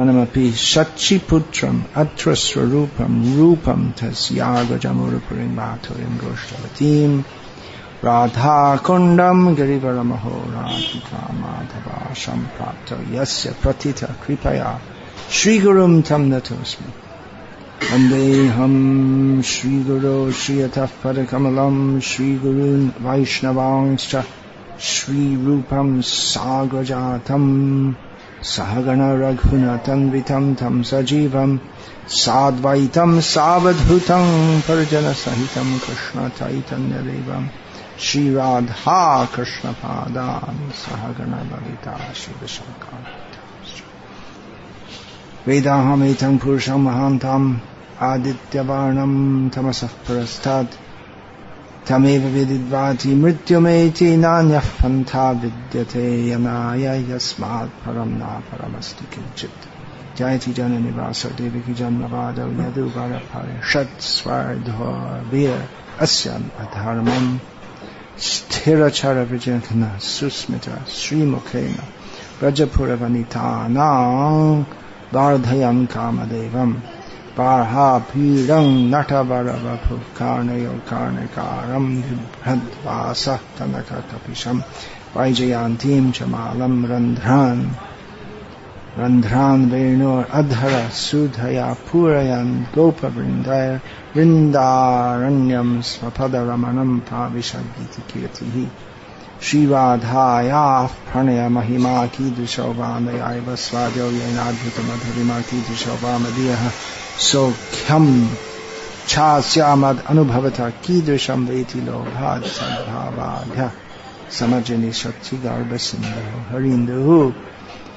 Anamapi Shachiputram Atra Swarupam Rupam Tasyagajamurapurim Bhaturim Goshtavatim Radha Kundam Girivaramaho Radhika Madhava Samprapta Yasya Pratita Kripaya Shri Gurum Tam Natosmi Vandeham Shri Guru Shriyataf Padakamalam Shri Gurun Vaishnavangscha Shri Rupam Sagrajatam Sahagana Raghunatam Vitam Tam Sajivam Sadvaitam Savadhutam Parjana Sahitam Krishna Chaitanya Devam Shri Radha Krishna Padan Sahagana Lalita Shri Vishakam Vedaham Etam Purusham Mahantam Aditya Varnam Tamasah Parastad Tameva Vididvati Mrityumeti Nanyah Panta Vidyate Yanaya Yasmad Paramna Paramasti Kinchit Jayati Janani Vasa Deviki Janmavada Yadu Varapari Shat Swardha Vir Asyam Adharmam Sthirachara Vijankana Susmita Srimukena Rajapura Vanitana Vardhayam Kamadevam Parha Pirang Natavaravapu Karnayo Karnakaram Vibhadvasa Tanaka Kapisham Vaijayantim Chamalam Randhran Venur Adhara Sudhaya Purayan Gopa Vrindaya Vrindaranyam Svapada Ramanam Pavishagiti Kirtihi Shri Radhaya Pranaya Mahima Kidushovamaya Svadyo Yenadhuta Madhurima Kidushovamadiyaha So Kyam Chasyamad Anubhavata Kidrisham Veti Lobhad Sadbhavadha Samajani Shakti Garbhasindhu Harinduhu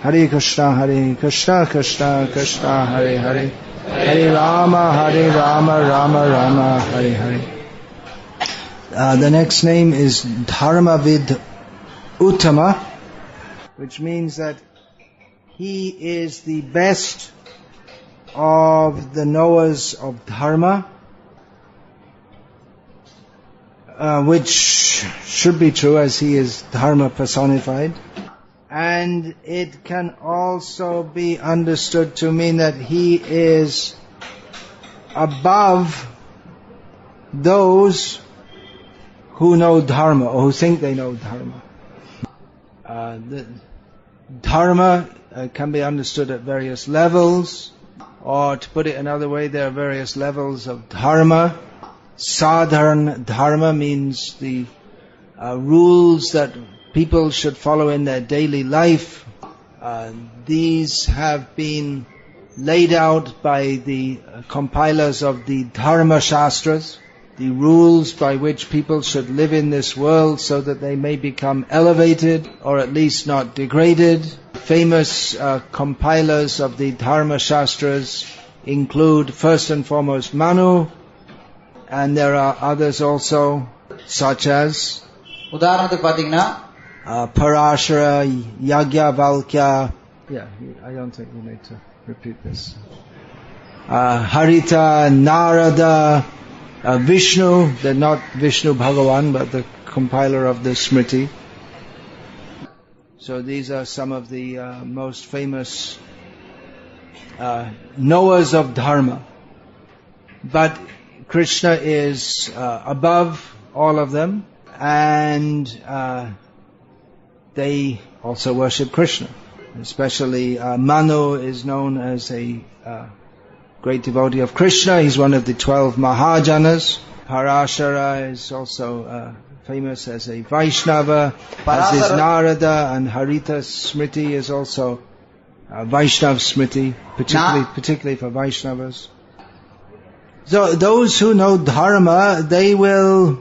Hare Krishna Krishna Krishna Hare Hare Hare Rama Rama Rama Hare Hare. The next name is Dharmavid Uttamah, which means that he is the best of the knowers of Dharma, which should be true as he is Dharma personified. And it can also be understood to mean that he is above those who know Dharma or who think they know Dharma. The Dharma can be understood at various levels, or to put it another way, there are various levels of Dharma. Sadharan Dharma means the rules that people should follow in their daily life. These have been laid out by the compilers of the Dharma Shastras, the rules by which people should live in this world so that they may become elevated or at least not degraded. Famous compilers of the Dharma Shastras include first and foremost Manu, and there are others also, such as Parashara, Yagyavalkya. Yeah, I don't think we need to repeat this. Harita, Narada, Vishnu, they're not Vishnu Bhagavan, but the compiler of the Smriti. So these are some of the most famous knowers of Dharma. But Krishna is above all of them, and they also worship Krishna. Especially Manu is known as a great devotee of Krishna. He's one of the 12 Mahajanas. Parashara is also famous as a Vaishnava, as is Narada, and Harita Smriti is also Vaishnav Smriti, particularly for Vaishnavas. So those who know Dharma, they know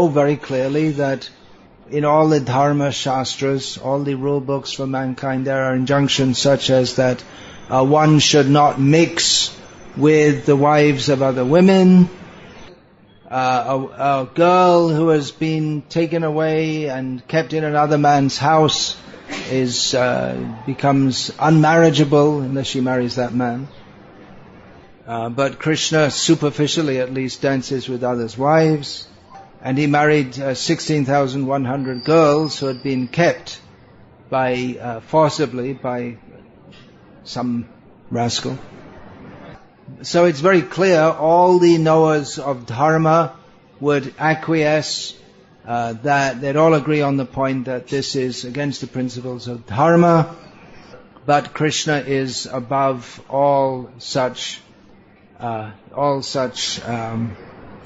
very clearly that in all the Dharma Shastras, all the rule books for mankind, there are injunctions such as that one should not mix with the wives of other women. A girl who has been taken away and kept in another man's house becomes unmarriageable unless she marries that man. But Krishna, superficially at least, dances with others' wives. And he married 16,100 girls who had been kept forcibly by some rascal. So it's very clear all the knowers of Dharma would acquiesce, that they'd all agree on the point that this is against the principles of Dharma, but Krishna is above all such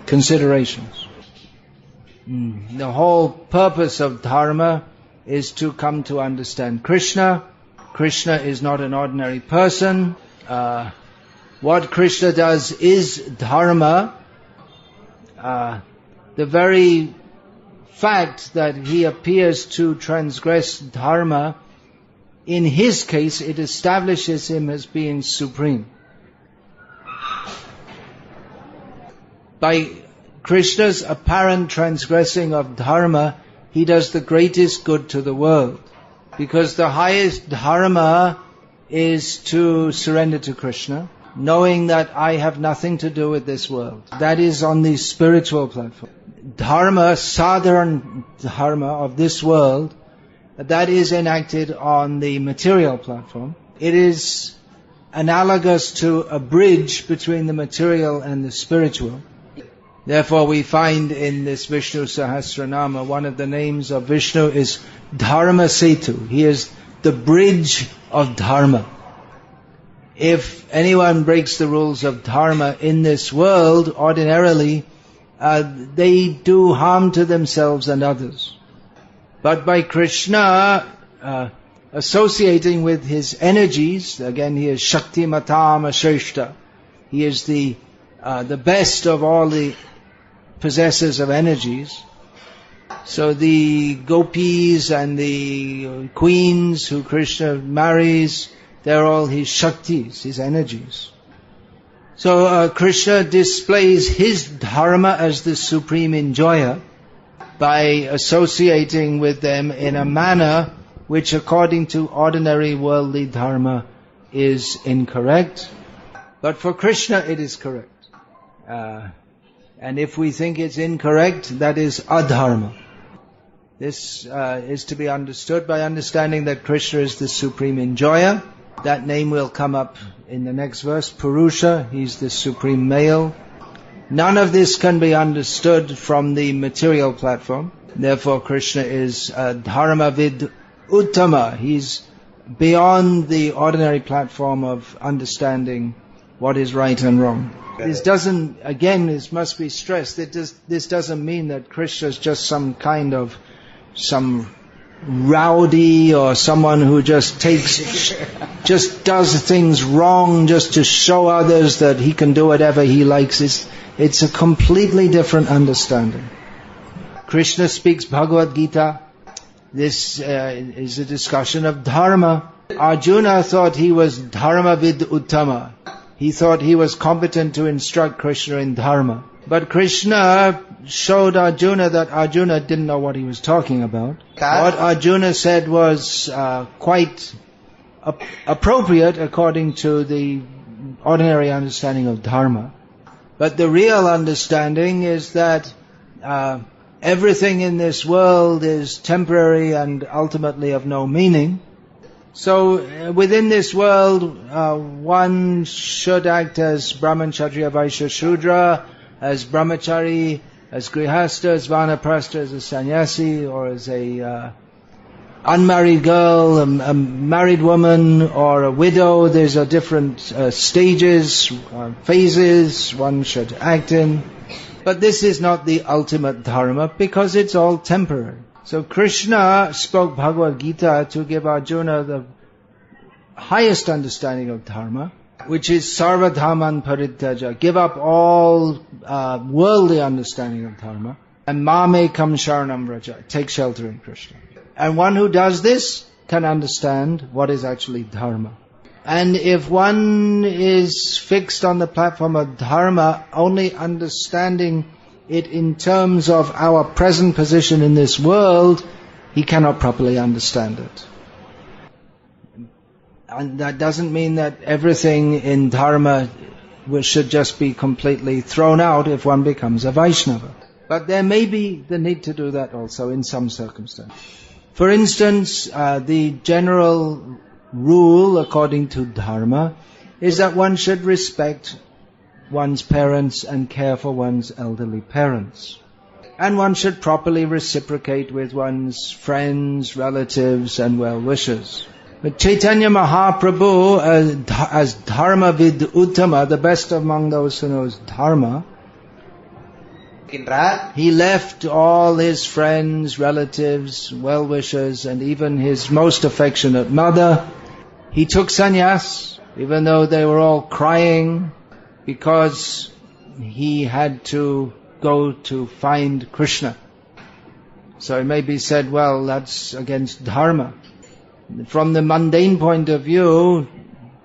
considerations. The whole purpose of Dharma is to come to understand Krishna. Krishna is not an ordinary person. What Krishna does is Dharma. The very fact that he appears to transgress Dharma, in his case, it establishes him as being supreme. By Krishna's apparent transgressing of Dharma, he does the greatest good to the world. Because the highest Dharma is to surrender to Krishna, knowing that I have nothing to do with this world. That is on the spiritual platform. Dharma, sadharan Dharma of this world, that is enacted on the material platform. It is analogous to a bridge between the material and the spiritual. Therefore we find in this Vishnu Sahasranama, one of the names of Vishnu is Dharma Setu. He is the bridge of Dharma. If anyone breaks the rules of Dharma in this world, ordinarily, they do harm to themselves and others. But by Krishna associating with his energies, again he is Shakti Matam Ashreshta. He is the best of all the possessors of energies. So the gopis and the queens who Krishna marries, they're all his Shaktis, his energies. So Krishna displays his Dharma as the supreme enjoyer by associating with them in a manner which according to ordinary worldly Dharma is incorrect. But for Krishna it is correct. And if we think it's incorrect, that is adharma. This is to be understood by understanding that Krishna is the supreme enjoyer. That name will come up in the next verse, Purusha, he's the supreme male. None of this can be understood from the material platform. Therefore Krishna is Dharmavid uttamah. He's beyond the ordinary platform of understanding what is right and wrong. This doesn't, again, this must be stressed, this doesn't mean that Krishna is just some rowdy or someone who just does things wrong just to show others that he can do whatever he likes. It's a completely different understanding. Krishna speaks Bhagavad Gita. This is a discussion of Dharma. Arjuna thought he was Dharmavid uttamah. He thought he was competent to instruct Krishna in Dharma. But Krishna showed Arjuna that Arjuna didn't know what he was talking about. What Arjuna said was quite appropriate according to the ordinary understanding of Dharma. But the real understanding is that everything in this world is temporary and ultimately of no meaning. So within this world, one should act as Brahman, Kshatriya, Vaishya, Shudra, as Brahmachari, as Grihastha, as Vanaprastha, as a sannyasi, or as a unmarried girl, a married woman, or a widow. There's a different stages, phases one should act in. But this is not the ultimate Dharma because it's all temporary. So Krishna spoke Bhagavad Gita to give Arjuna the highest understanding of Dharma, which is Sarva Dhamman Parityaja. Give up all worldly understanding of Dharma. And Mamekam Sharanam Vraja. Take shelter in Krishna. And one who does this can understand what is actually Dharma. And if one is fixed on the platform of Dharma, only understanding it in terms of our present position in this world, he cannot properly understand it. And that doesn't mean that everything in Dharma should just be completely thrown out if one becomes a Vaishnava. But there may be the need to do that also in some circumstances. For instance, the general rule according to Dharma is that one should respect one's parents and care for one's elderly parents. And one should properly reciprocate with one's friends, relatives, and well-wishers. But Chaitanya Mahaprabhu, as Dharmavid Uttama, the best among those who knows Dharma, he left all his friends, relatives, well-wishers, and even his most affectionate mother. He took sannyas, even though they were all crying, because he had to go to find Krishna. So it may be said, well, that's against Dharma. From the mundane point of view,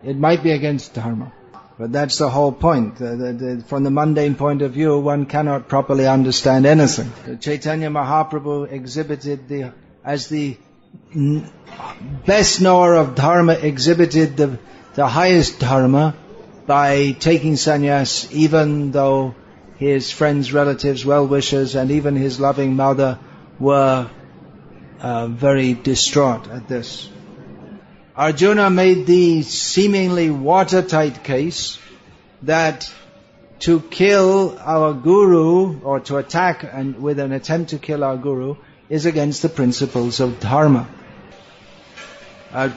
it might be against Dharma. But that's the whole point. From the mundane point of view, one cannot properly understand anything. Chaitanya Mahaprabhu exhibited as the best knower of Dharma, exhibited the highest Dharma by taking sannyas, even though his friends, relatives, well-wishers, and even his loving mother were very distraught at this. Arjuna made the seemingly watertight case that to kill our guru, or to attack and with an attempt to kill our guru, is against the principles of Dharma.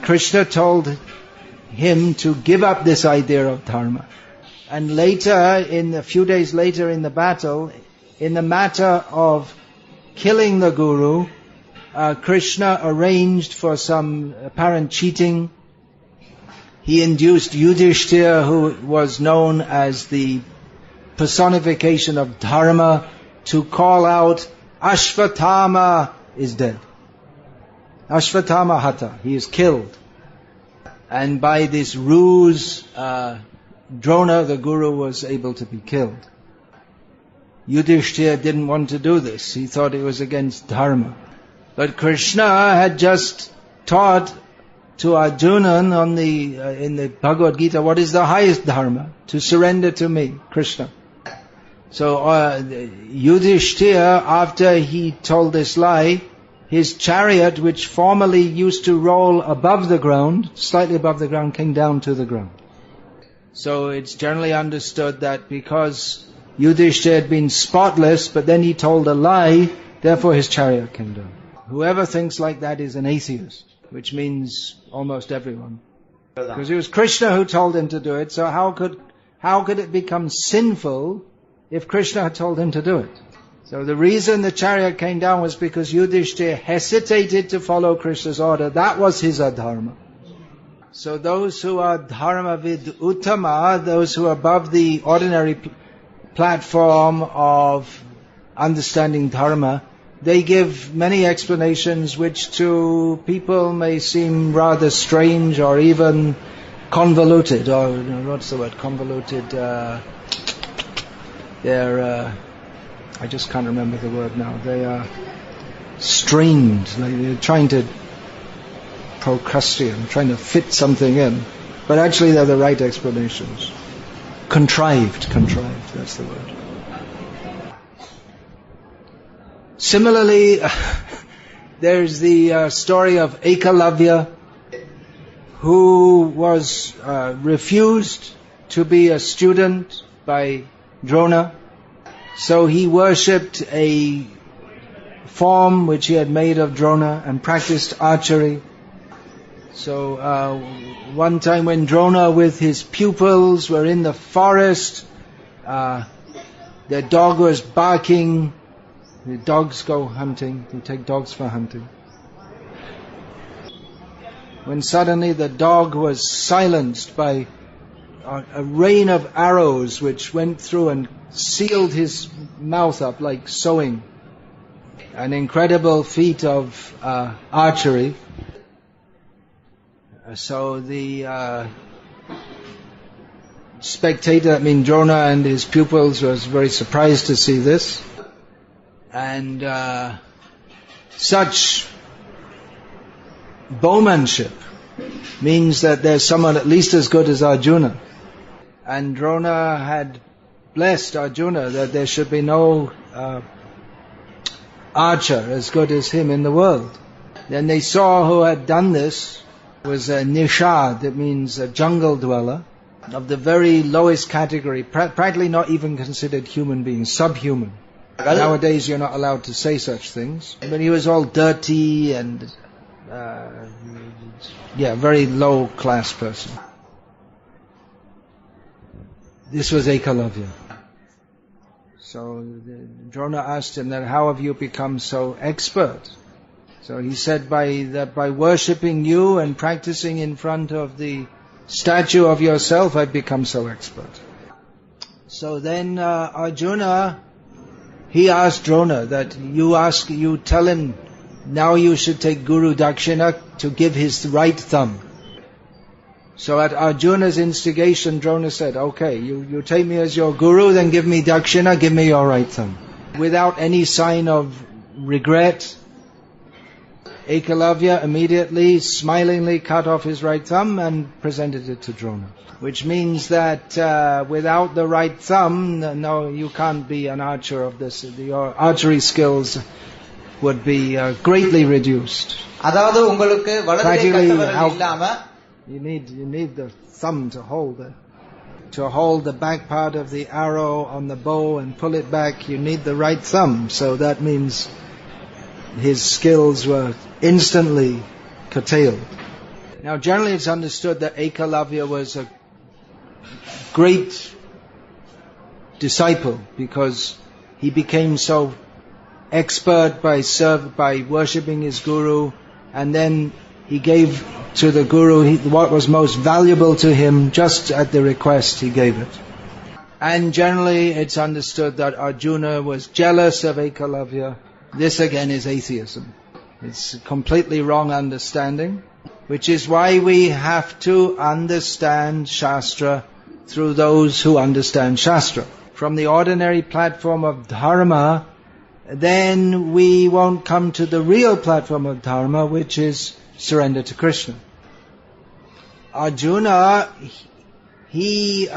Krishna told him to give up this idea of Dharma. And later, a few days later in the battle, in the matter of killing the guru, Krishna arranged for some apparent cheating. He induced Yudhishthira, who was known as the personification of Dharma, to call out, Ashvatthama is dead. Ashvatthama hata, he is killed. And by this ruse, Drona, the guru, was able to be killed. Yudhishthira didn't want to do this. He thought it was against Dharma. But Krishna had just taught to Arjuna in the Bhagavad Gita what is the highest Dharma, to surrender to me, Krishna. So Yudhishthira, after he told this lie, his chariot, which formerly used to roll above the ground, slightly above the ground, came down to the ground. So it's generally understood that because Yudhishthira had been spotless, but then he told a lie, therefore his chariot came down. Whoever thinks like that is an atheist, which means almost everyone. Because it was Krishna who told him to do it, so how could it become sinful if Krishna had told him to do it? So the reason the chariot came down was because Yudhishthira hesitated to follow Krishna's order. That was his adharma. So those who are Dharmavid Uttama, those who are above the ordinary platform of understanding Dharma, they give many explanations which to people may seem rather strange or even convoluted, or what's the word, convoluted, they're, I just can't remember the word now, they are strained, like they're trying to procrastinate, trying to fit something in, but actually they're the right explanations. Contrived, that's the word. Similarly, there's the story of Ekalavya, who was refused to be a student by Drona. So he worshipped a form which he had made of Drona and practiced archery. So one time when Drona with his pupils were in the forest, their dog was barking. The dogs go hunting, they take dogs for hunting. When suddenly the dog was silenced by a rain of arrows which went through and sealed his mouth up like sewing. An incredible feat of archery. So the spectator, Drona and his pupils, was very surprised to see this. And such bowmanship means that there's someone at least as good as Arjuna. And Drona had blessed Arjuna that there should be no archer as good as him in the world. Then they saw who had done this, Was a nishad, that means a jungle dweller, of the very lowest category, practically not even considered human beings, subhuman. Nowadays you're not allowed to say such things. But he was all dirty and, very low class person. This was Ekalavya. So Drona asked him that, how have you become so expert? So he said, by worshipping you and practicing in front of the statue of yourself, I've become so expert. So then Arjuna, he asked Drona that you tell him, now you should take Guru Dakshina to give his right thumb. So at Arjuna's instigation, Drona said, okay, you take me as your Guru, then give me Dakshina, give me your right thumb. Without any sign of regret, Ekalavya immediately, smilingly cut off his right thumb and presented it to Drona. Which means that without the right thumb, no, you can't be an archer of this. Your archery skills would be greatly reduced. Practically, you need the thumb to hold the back part of the arrow on the bow and pull it back. You need the right thumb. So that means his skills were instantly curtailed. Now generally it's understood that Ekalavya was a great disciple because he became so expert by worshipping his Guru, and then he gave to the Guru what was most valuable to him. Just at the request he gave it. And generally it's understood that Arjuna was jealous of Ekalavya. This again is atheism. It's a completely wrong understanding, which is why we have to understand Shastra through those who understand Shastra. From the ordinary platform of Dharma, then we won't come to the real platform of Dharma, which is surrender to Krishna. Arjuna, he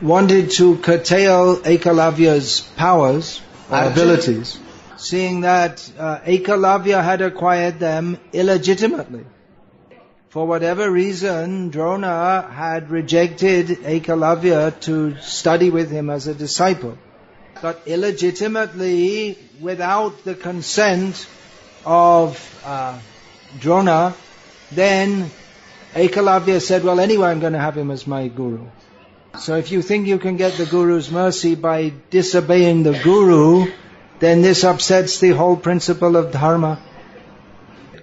wanted to curtail Ekalavya's powers or abilities, seeing that Ekalavya had acquired them illegitimately. For whatever reason, Drona had rejected Ekalavya to study with him as a disciple. But illegitimately, without the consent of Drona, then Ekalavya said, well, anyway, I'm going to have him as my Guru. So if you think you can get the Guru's mercy by disobeying the Guru, then this upsets the whole principle of Dharma.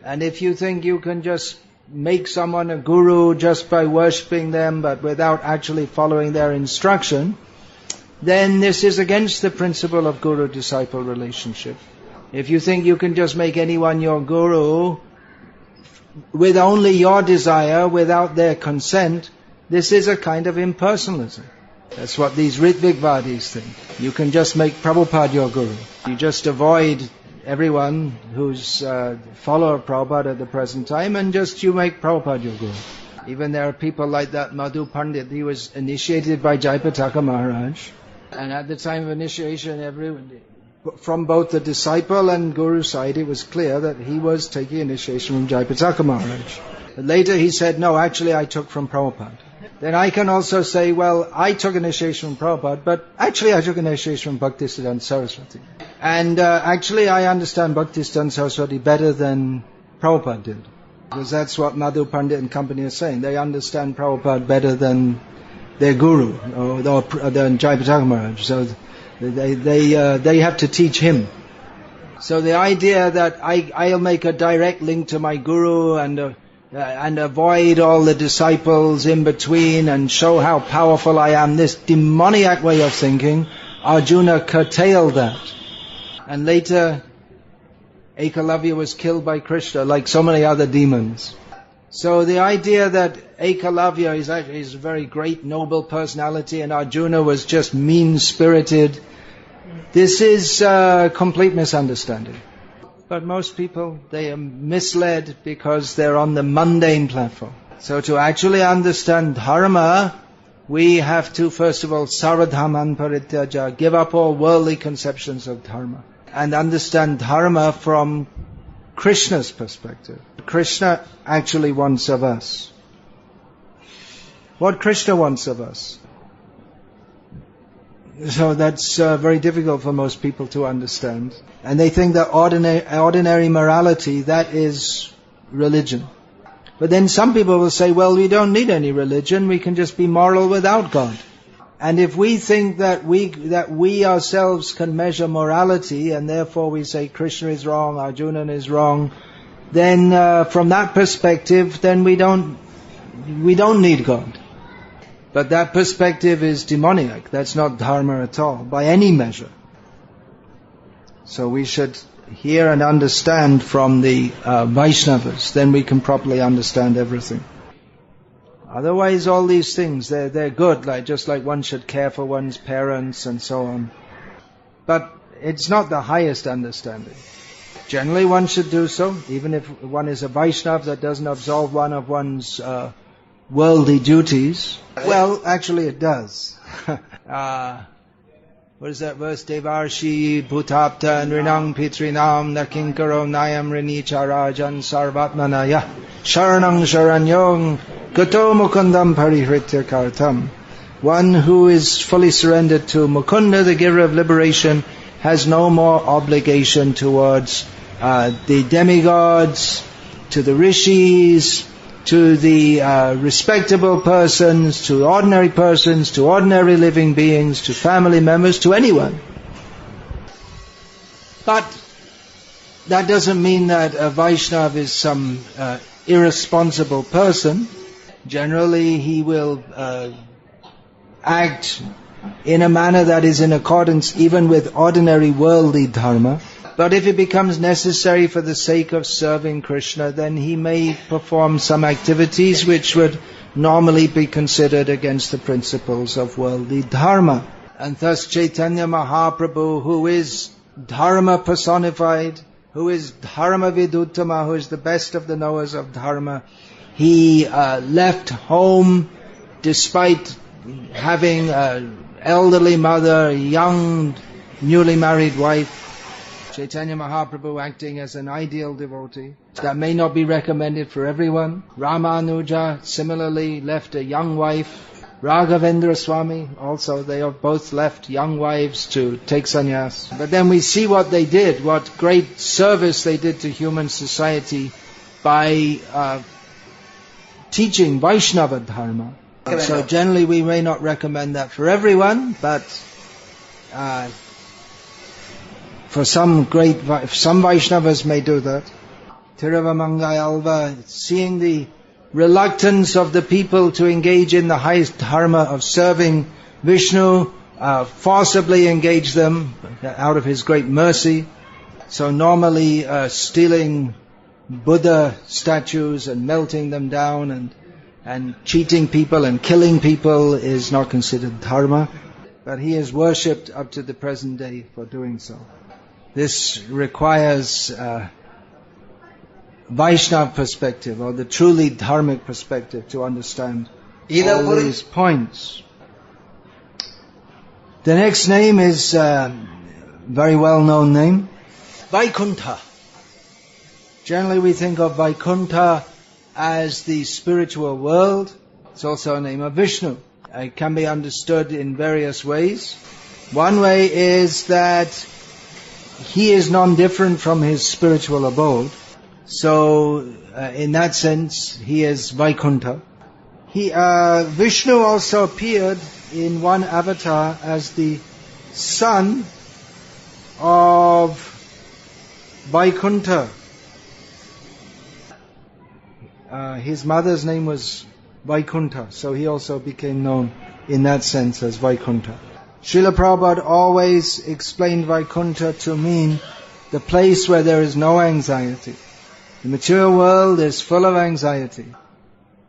And if you think you can just make someone a Guru just by worshipping them, but without actually following their instruction, then this is against the principle of Guru-disciple relationship. If you think you can just make anyone your Guru with only your desire, without their consent, this is a kind of impersonalism. That's what these Ritvigvadis think. You can just make Prabhupada your Guru. You just avoid everyone who's follower of Prabhupada at the present time, and just you make Prabhupada your Guru. Even there are people like that Madhu Pandit. He was initiated by Jayapataka Maharaj, and at the time of initiation, from both the disciple and Guru side, it was clear that he was taking initiation from Jayapataka Maharaj. But later he said, no, actually I took from Prabhupada. Then I can also say, well, I took initiation from Prabhupada, but actually I took initiation from Bhaktisiddhanta Saraswati. And actually I understand Bhaktisiddhanta Saraswati better than Prabhupada did. Because that's what Madhu Pandit and company are saying. They understand Prabhupada better than their Guru, or than Jayapataka Maharaj. So they have to teach him. So the idea that I'll make a direct link to my Guru and avoid all the disciples in between and show how powerful I am, this demoniac way of thinking, Arjuna curtailed that. And later, Ekalavya was killed by Krishna, like so many other demons. So the idea that Ekalavya is a very great, noble personality and Arjuna was just mean-spirited, this is a complete misunderstanding. But most people, they are misled because they're on the mundane platform. So to actually understand Dharma, we have to first of all, saradhaman parityaja, give up all worldly conceptions of Dharma. And understand Dharma from Krishna's perspective. Krishna actually wants of us. What Krishna wants of us. So that's very difficult for most people to understand. And they think that ordinary morality, that is religion. But then some people will say, well, we don't need any religion, we can just be moral without God. And if we think that we ourselves can measure morality, and therefore we say Krishna is wrong, Arjuna is wrong, then from that perspective, then we don't need God. But that perspective is demoniac. That's not dharma at all, by any measure. So we should hear and understand from the Vaishnavas, then we can properly understand everything. Otherwise, all these things, they're good, just like one should care for one's parents and so on. But it's not the highest understanding. Generally one should do so, even if one is a Vaishnava, that doesn't absolve one of one's worldly duties. Well, actually it does. What is that verse? Devarshi bhutapta nrinam pitrinam nakinkaro nayam rinicharajan sarvatmanaya sharanang sharanyong gato mukundam parihritya kartam. One who is fully surrendered to Mukunda, the giver of liberation, has no more obligation towards the demigods, to the rishis, to the respectable persons, to ordinary living beings, to family members, to anyone. But that doesn't mean that a Vaishnava is some irresponsible person. Generally, he will act in a manner that is in accordance even with ordinary worldly dharma. But if it becomes necessary for the sake of serving Krishna, then he may perform some activities which would normally be considered against the principles of worldly dharma. And thus Chaitanya Mahaprabhu, who is dharma personified, who is Dharmavid uttamah, who is the best of the knowers of dharma, he left home despite having an elderly mother, a young, newly married wife. Chaitanya Mahaprabhu acting as an ideal devotee. That may not be recommended for everyone. Ramanuja similarly left a young wife. Raghavendra Swami also, they have both left young wives to take sannyas. But then we see what they did, what great service they did to human society by teaching Vaishnava Dharma. So generally we may not recommend that for everyone, but for some Vaishnavas may do that. Tiruvamangayalva, seeing the reluctance of the people to engage in the highest dharma of serving Vishnu, forcibly engage them out of his great mercy. So normally stealing Buddha statues and melting them down and cheating people and killing people is not considered dharma. But he is worshipped up to the present day for doing so. This requires Vaishnava perspective, or the truly dharmic perspective, to understand all these points. The next name is a very well-known name, Vaikunthah. Generally we think of Vaikunthah as the spiritual world. It's also a name of Vishnu. It can be understood in various ways. One way is that he is non-different from his spiritual abode. So, in that sense, he is Vaikunthah. Vishnu also appeared in one avatar as the son of Vaikunthah. His mother's name was Vaikunthah, so he also became known in that sense as Vaikunthah. Srila Prabhupada always explained Vaikunthah to mean the place where there is no anxiety. The material world is full of anxiety.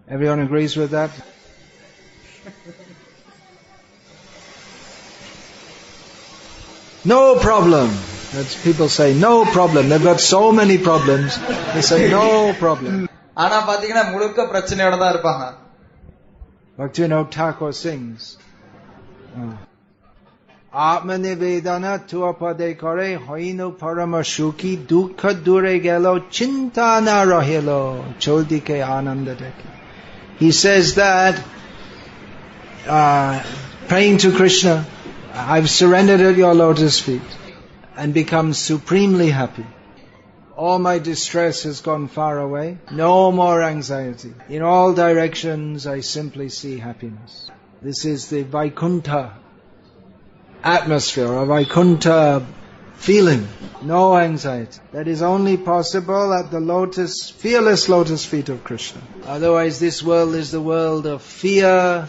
Everyone agrees with that? No problem. That's people say, no problem. They've got so many problems. They say, no problem. Bhaktivinoda Thakur sings. Atma nivedana tuapade kare hoinu parama shuki dukkha dure gelo chinta na rahilo chodike ananda deki. He says that praying to Krishna, I've surrendered at your lotus feet and become supremely happy. All my distress has gone far away. No more anxiety. In all directions I simply see happiness. This is the Vaikunthah atmosphere, a Vaikunthah feeling. No anxiety. That is only possible at the fearless lotus feet of Krishna. Otherwise this world is the world of fear.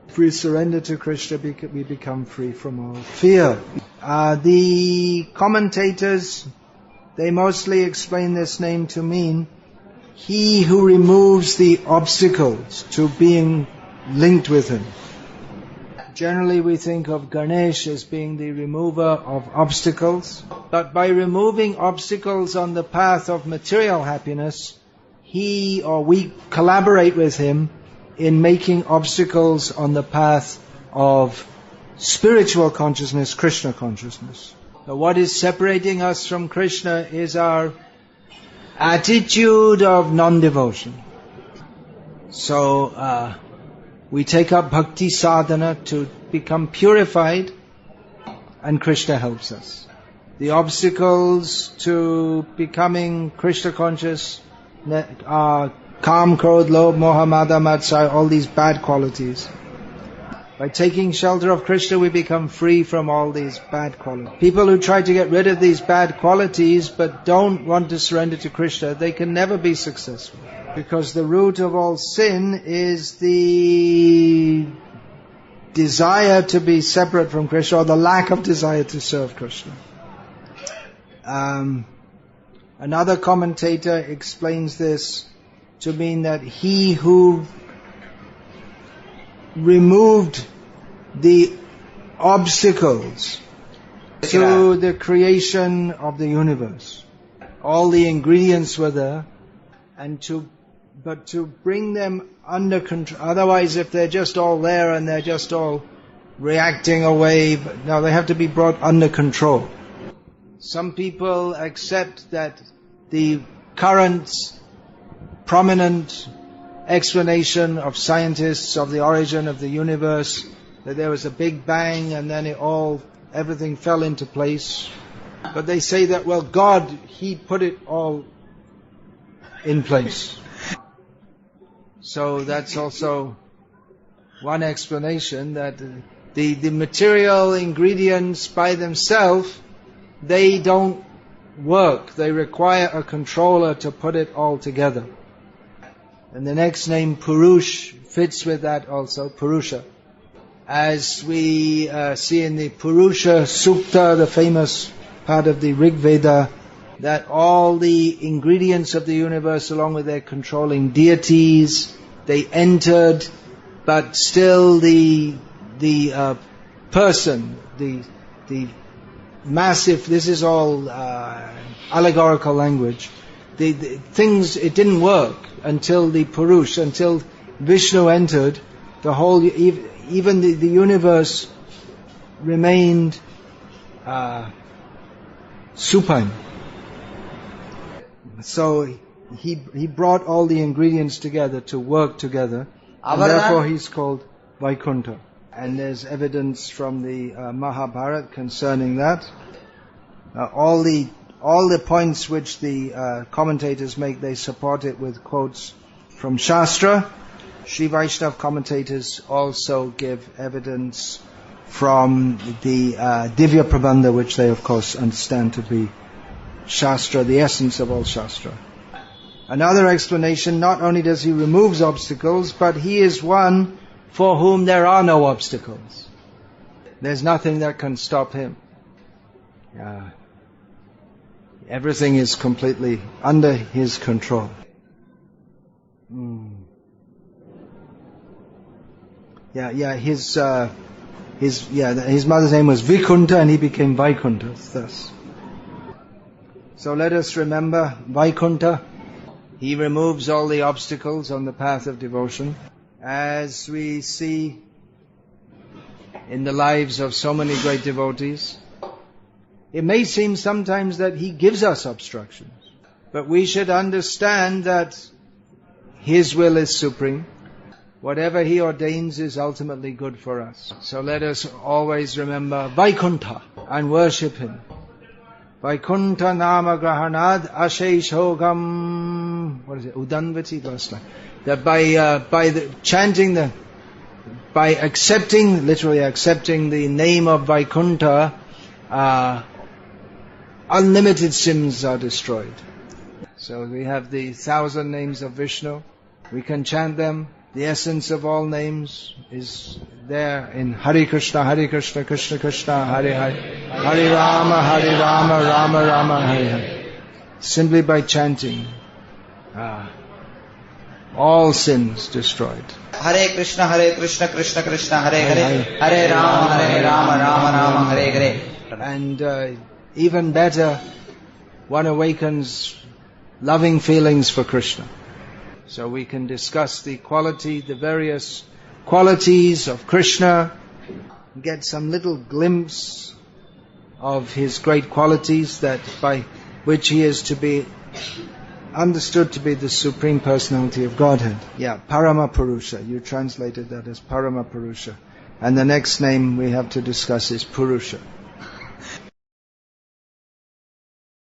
If we surrender to Krishna, we become free from all fear. The commentators, they mostly explain this name to mean he who removes the obstacles to being linked with him. Generally we think of Ganesh as being the remover of obstacles, but by removing obstacles on the path of material happiness, he or we collaborate with him in making obstacles on the path of spiritual consciousness, Krishna consciousness. So what is separating us from Krishna is our attitude of non-devotion. So we take up bhakti sadhana to become purified, and Krishna helps us. The obstacles to becoming Krishna conscious are Kam, Krodh, Lobh, Moha, Mada, Matsaya, all these bad qualities. By taking shelter of Krishna, we become free from all these bad qualities. People who try to get rid of these bad qualities but don't want to surrender to Krishna, they can never be successful. Because the root of all sin is the desire to be separate from Krishna, or the lack of desire to serve Krishna. Another commentator explains this to mean that he who removed the obstacles to the creation of the universe. All the ingredients were there, but to bring them under control. Otherwise, if they're just all there and they're just all reacting away, no, they have to be brought under control. Some people accept that the current prominent explanation of scientists of the origin of the universe, that there was a big bang and then everything fell into place. But they say that, well, God, He put it all in place. So that's also one explanation, that the material ingredients by themselves, they don't work. They require a controller to put it all together. And the next name, Purush, fits with that also, Purusha. As we see in the Purusha Sukta, the famous part of the Rig Veda, that all the ingredients of the universe, along with their controlling deities, they entered, but still the person, the massive, this is all allegorical language, the things, it didn't work until the Purush, until Vishnu entered, the whole, even the universe remained supine. So he brought all the ingredients together to work together, and therefore he's called Vaikunthah. And there's evidence from the Mahabharata concerning that. All the points which the commentators make, they support it with quotes from Shastra. Sri Vaishnava commentators also give evidence from the Divya Prabandha, which they of course understand to be Shastra, the essence of all Shastra. Another explanation, not only does he remove obstacles, but he is one for whom there are no obstacles. There's nothing that can stop him. Everything is completely under his control. His mother's name was Vaikunthah, and he became Vaikunthah thus. So let us remember Vaikunthah. He removes all the obstacles on the path of devotion. As we see in the lives of so many great devotees. It may seem sometimes that He gives us obstructions, but we should understand that His will is supreme. Whatever He ordains is ultimately good for us. So let us always remember Vaikunthah and worship Him. Vaikunthah nama grahanad asheshogam. What is it? Udanvati last line. That by accepting, literally accepting the name of Vaikunthah, unlimited sins are destroyed. So we have the 1,000 names of Vishnu. We can chant them. The essence of all names is there in Hare Krishna, Krishna Krishna, Hare Hare, Hare Rama, Rama Rama, Hare Hare. Simply by chanting, all sins destroyed. Hare Krishna, Krishna Krishna, Hare Hare, Hare Rama, Rama Rama, Hare Hare. And even better, one awakens loving feelings for Krishna. So we can discuss the various qualities of Krishna, get some little glimpse of His great qualities that by which He is to be understood to be the Supreme Personality of Godhead. Yeah, Parama Purusha. You translated that as Parama Purusha. And the next name we have to discuss is Purusha.